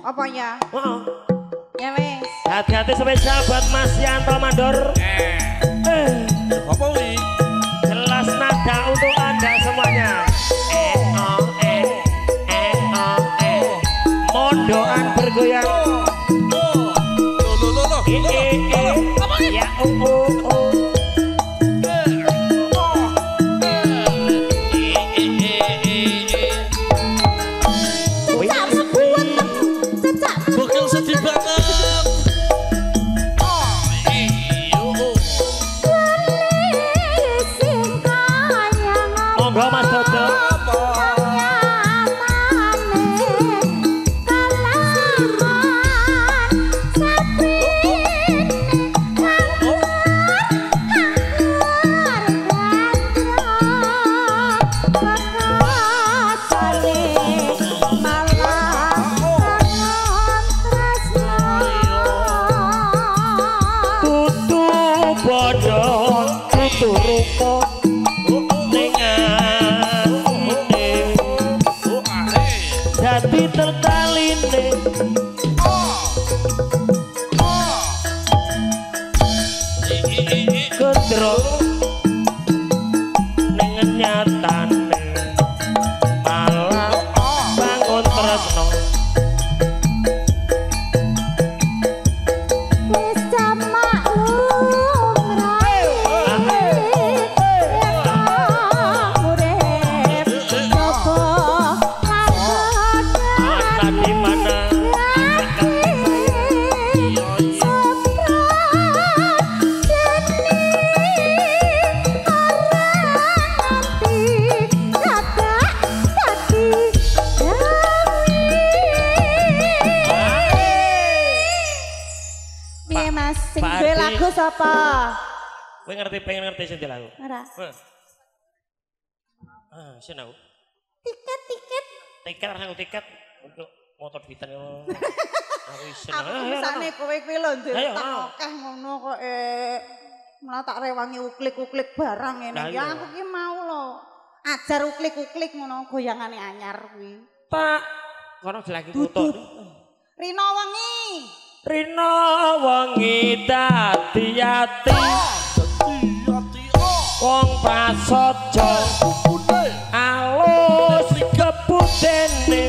Apa ya? Heeh. Ya wes. Hati-hati spesial buat Mas Yanto Mandor. Apa wi? Jelas nada untuk Anda semuanya. Mondoan bergoyang. Ya Gokil sedih banget. monggo Mas Dodo. Jadi tertaline Gendro Ningen nyatane Malah bangun tresno Lagu siapa? Kowe ngerti pengen ngerti sing lagu. Ora. Sing aku. Tiket. Tiket aku tiket untuk motor bitan yo. Aku isin. Aku misane kowe kuwi lho ndek akeh ngono kok malah tak rewangi uklik-uklik barang ngene. Ya aku ki mau lho. Ajar uklik-uklik ngono goyangane anyar kuwi. Pak, kono lagi foto. Rino wengi. Rino wengi dadi ati wong prasaja alus kebudene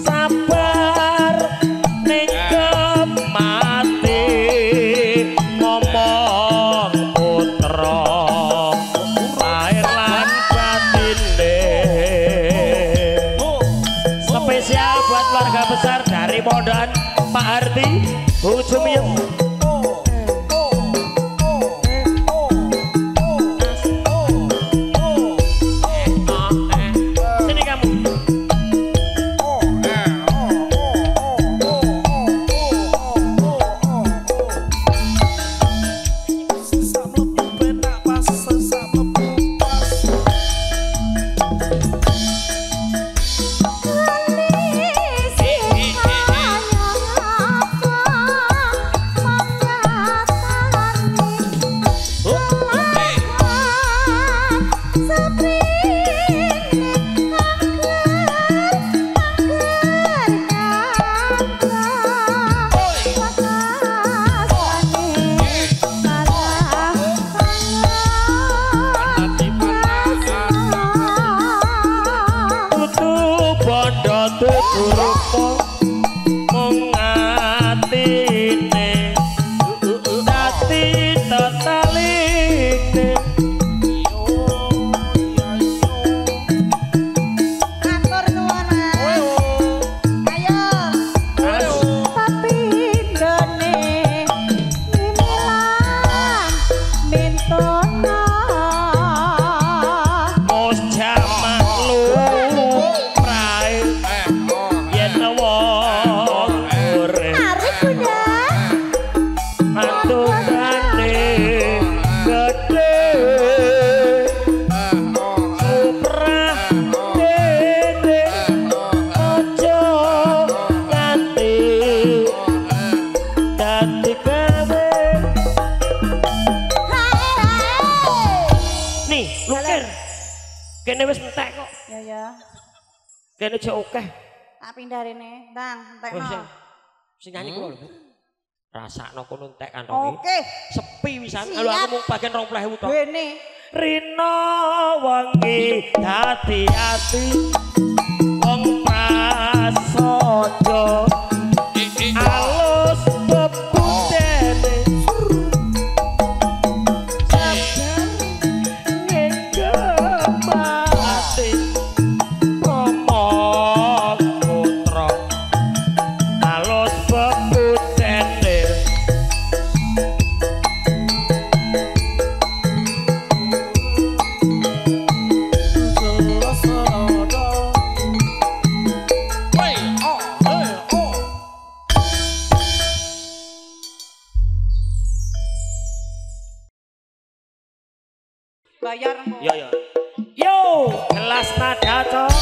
sabar ning kemati ngomong putra lahir lan batine spesial buat keluarga besar dari Mondoan Pak Harti Bu Jumiyem. Sini kamu. Kene wis entek kok. Ya. Kene jek akeh. Tak pindah rene, Ndang, entekno. Sing nyanyi kuwi lho. Rasakno kono entek kantonge. Oke. Sepi wisan. Lho aku mung bagian 20.000 tok. Bene. Rino wengi dadi ati wong prasaja alus bebutene sabar ngegemati ngomong putra alus bebutene Bayar mo. Yo. Yo, kelas nada toh.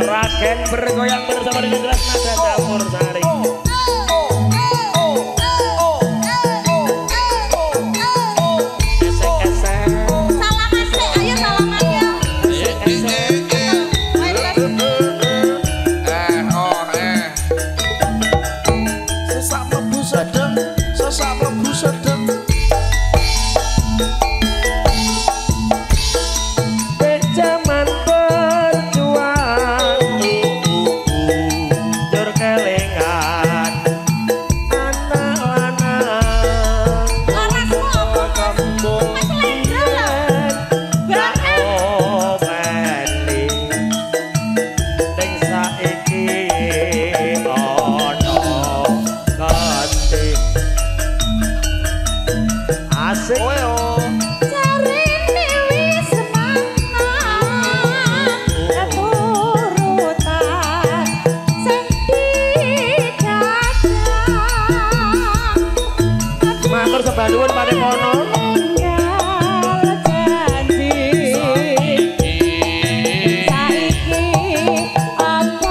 Ragen bergoyang bersama dengan kelas nada campur sari. Esek-esek. Salaman sih, ayo salaman ya. Sesak mlebu sedeng, sesak mlebu sedeng. Zaman berjuang jur kelingan anak lanang Larasmu apa? kampung Mas Lendra lho. gak openi ning saiki ana ganti asik Jarine wis mangan turutan sing didadang. matur sembah nuwun panekono Ninggal janji saiki apa lali.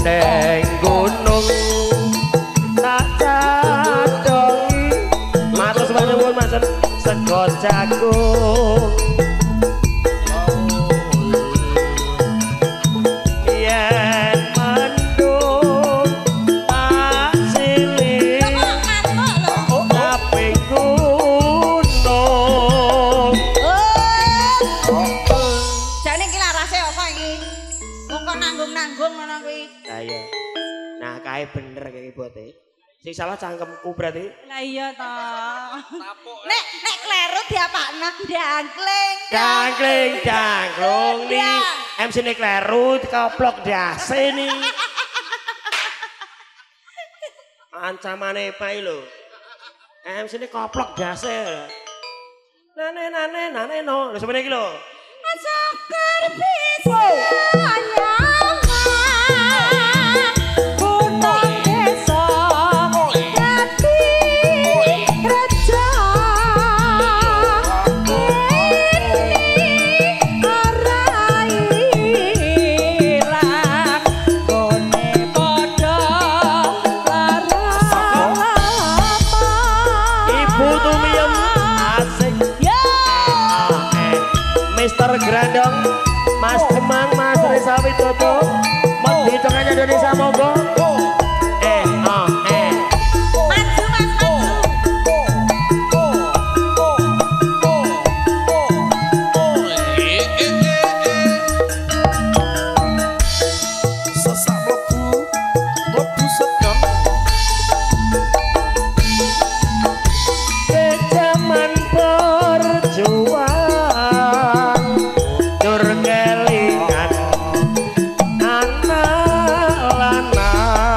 neng gunung tak cadongi matur sembah nuwun matur sego jagung yen mendung tak silih tapi gunung Jane iki larase apa iki? Wong kok nanggung-nanggung ngono kuwi. lah iya nah kae bener kayak bote sing salah cangkemku berarti Lah iya to. Nek kleru diapakno dangkling. dangklung nih MC ini kleru dikoplok dase nih ancamane pae lho MC ini koplok dase nane no lho sampeyan iki lho Sakar bisa nyaman gunung desa dadi reja ini ora ilang gone padha larapan Ibu Tumiem asik ya Mister Grandong Mas Demang Mas Risa Widodo Mod hitungannya Indonesia monggo maju mas maju Sesak mlebu sedeng. zaman berjuang jur kelingan anak lanang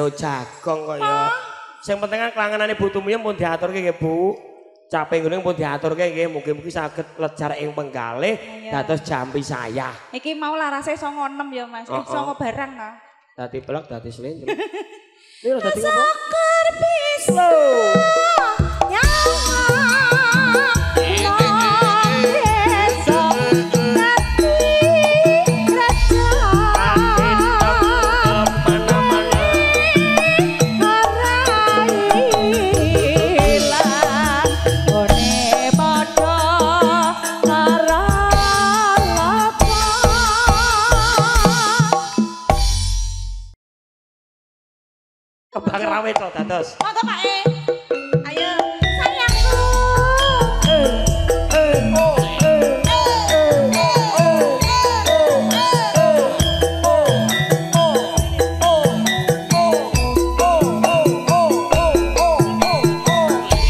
Ya jagong kok ya. Sing penting kan kelanganane butuhmu pun diaturke nggih Bu. Capek ngene pun diaturke nggih mugi-mugi saged lejar ing penggalih dados jampi saya. Iki mau larase 96 ya Mas. 9 barang ta. Dadi pelek dadi slendro. Ini lho dadi apa? Sakar bisa. Kebang rawit to dados. Monggo Pak E. Ayo sayangku.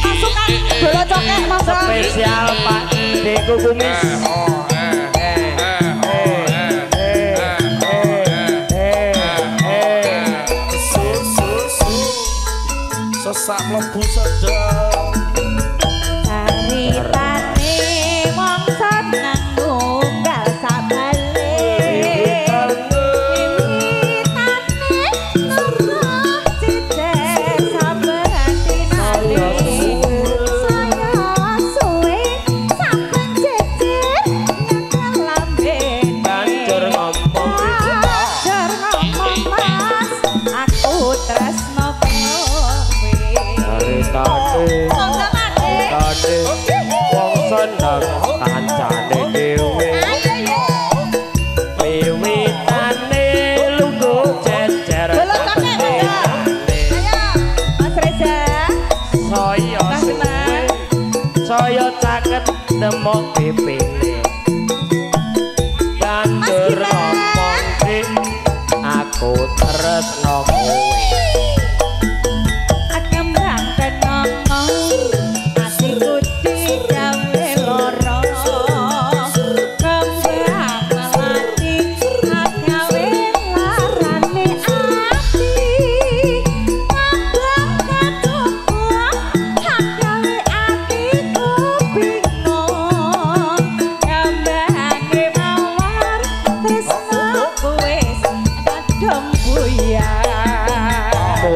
Pasukan bola cokek monggo. Spesial Pak Deku Kumis. Sesak mlebu sedeng Caritane wong seneng tunggal sabale Wiwitane ngerah cicek saben dinane Saya suwe saben cicek nyekel lambene Banjur ngomong Mas aku tresno Tade wong seneng kancane dhewe wiwitane lungguh jejer ayo Mas Reza saya caket demok pipine banjur ngomong aku tresno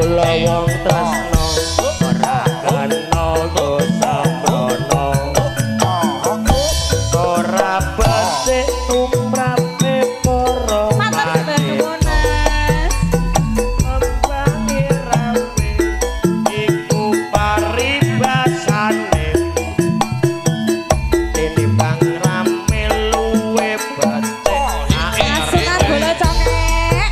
kowe wong tresno ora kena dosa mrono ora becik tumrape para Mas kembang rawe iku paribasane tinimbang rame luwe becik Sunan bola cokek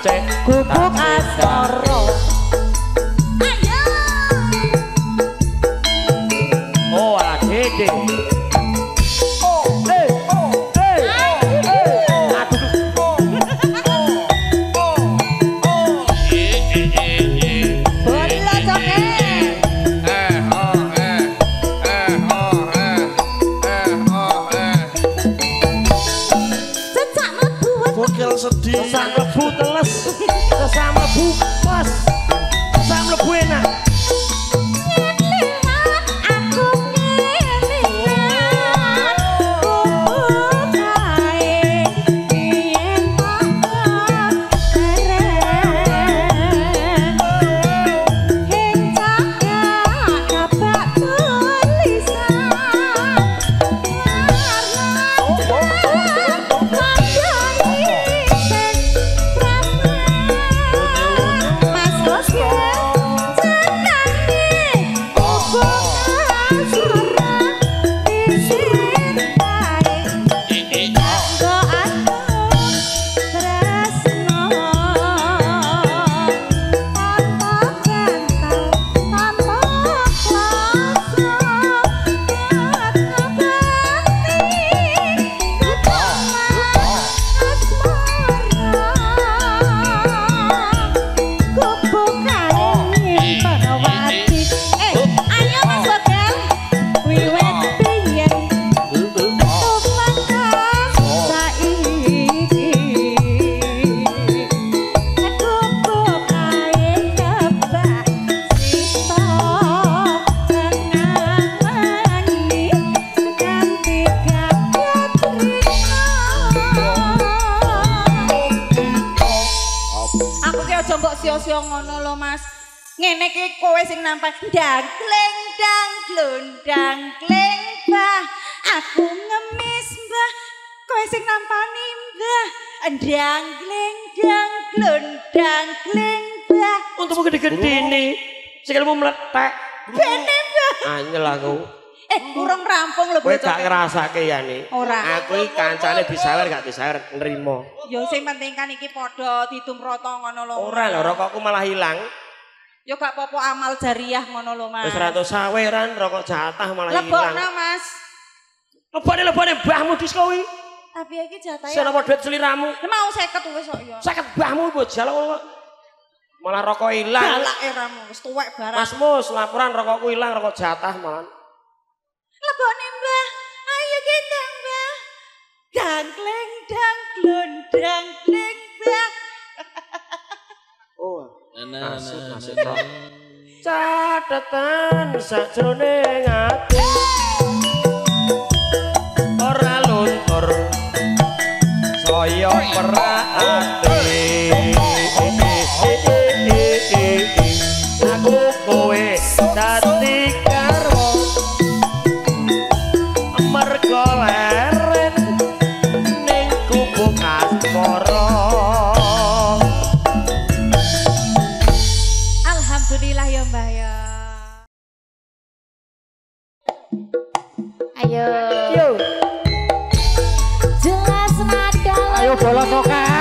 cek gubuk asmara. Ayo. Oh, dede. Sedih sesam lebu teles sesam lebu pas sesam lebu enak sio-sio ngono lho Mas. Ngene iki kowe sing nampak dangkleng glondang kleng Mbah. Aku ngemis Mbah. Kowe sing nampani Mbah. Dangkleng glondang kleng Mbah. Untukmu gede-gedene. Sikilmu meletek. Bene Mbah. Anyel aku. Kurang rampung lho kowe gak ngrasake ya nih. Ora. Aku iki kancane disawer gak disawer nrimo. Ya sing penting kan iki padha ditumrata ngono lho. Ora lho rokokku malah hilang. Ya gak apa-apa amal jariah ngono lho Mas. Wis 100 saweran rokok jatah malah hilang. Lebokna Mas. Lebone mbahmu dis kowe. Tapi iki jatahe. Sing apa duit seliramu? Mau 50 wis kok ya. 50 mbahmu mbok jaluk malah rokok hilang. Galake ramu wis tuwek barang. Mas Mus laporan rokokku hilang rokok jatah malah. Lebone Mbah. Ayo kita Mbah. Dangkleng glondang kleng Mbah. Oh, asik kok. Catatan sajroning ati. Ora luntur. Saya perak ati. Aku kowe dadi karo mergo leren ning gubuk asmara. Alhamdulillah ya Mbah ya. Ayo. Yo. Jelas nada. Ayo bolos oke.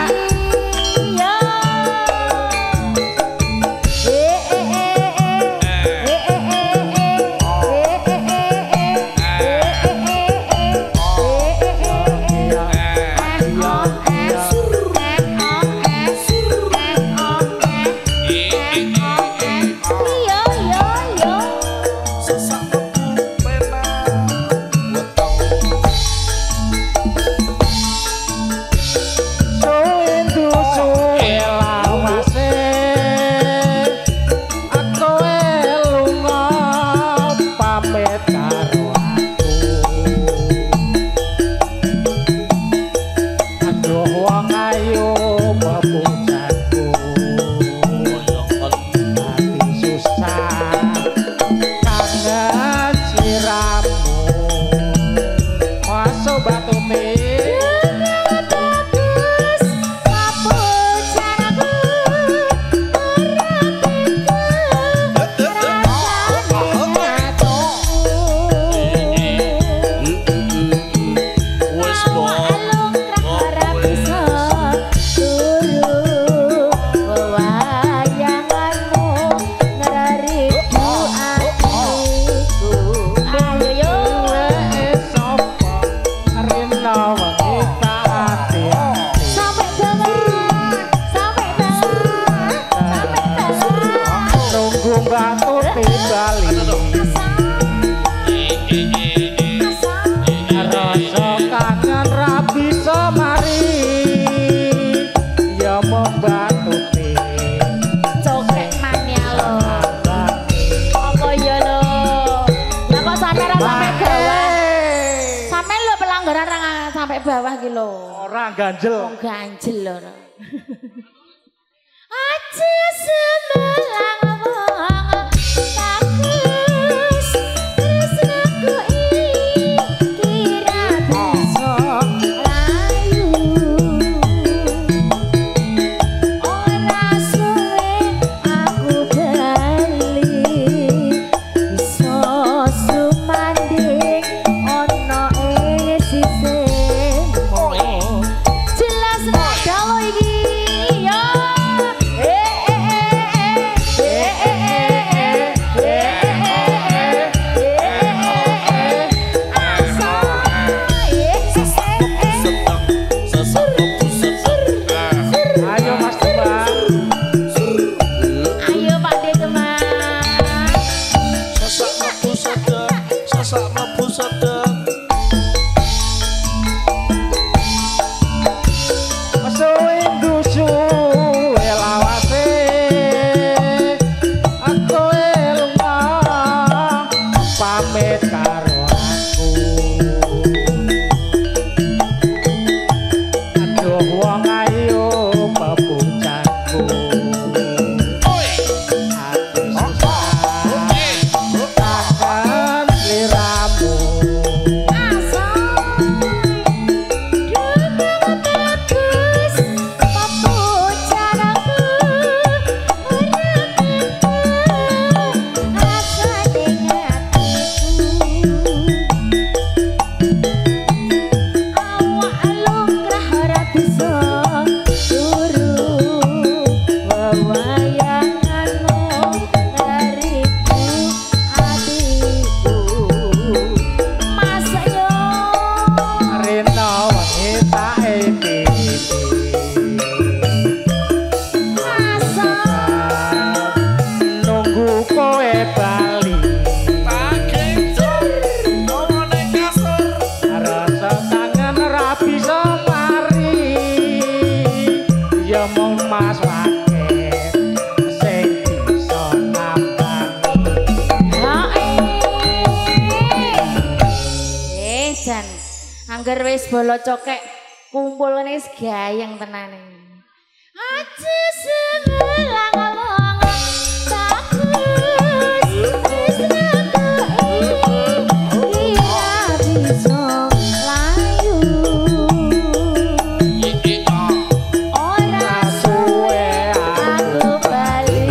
Mbak Tuti. Cokek mania lo. Apa ya lo? Lah kok sampe ra sampe bawah? Sampe lo pelanggaran ra sampe bawah ki lo. Ora ganjel. Wong ganjel lho. Aja semelang wong bagus tresnaku iki ra bisa layu ora suwe aku bali bisa sumanding ana ing sisihmu jelas dawa iki ya Angger wis bolo cokek kumpul ngene wis gayeng tenan iki. Aja semelang wong bagus tresnaku iki bisa layu. Ora suwe aku bali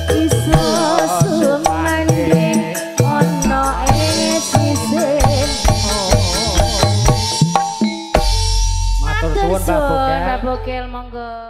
bisa sumanding ana ing sisihmu. Matur suwun Mbak Bokel. Mbak Bokel monggo.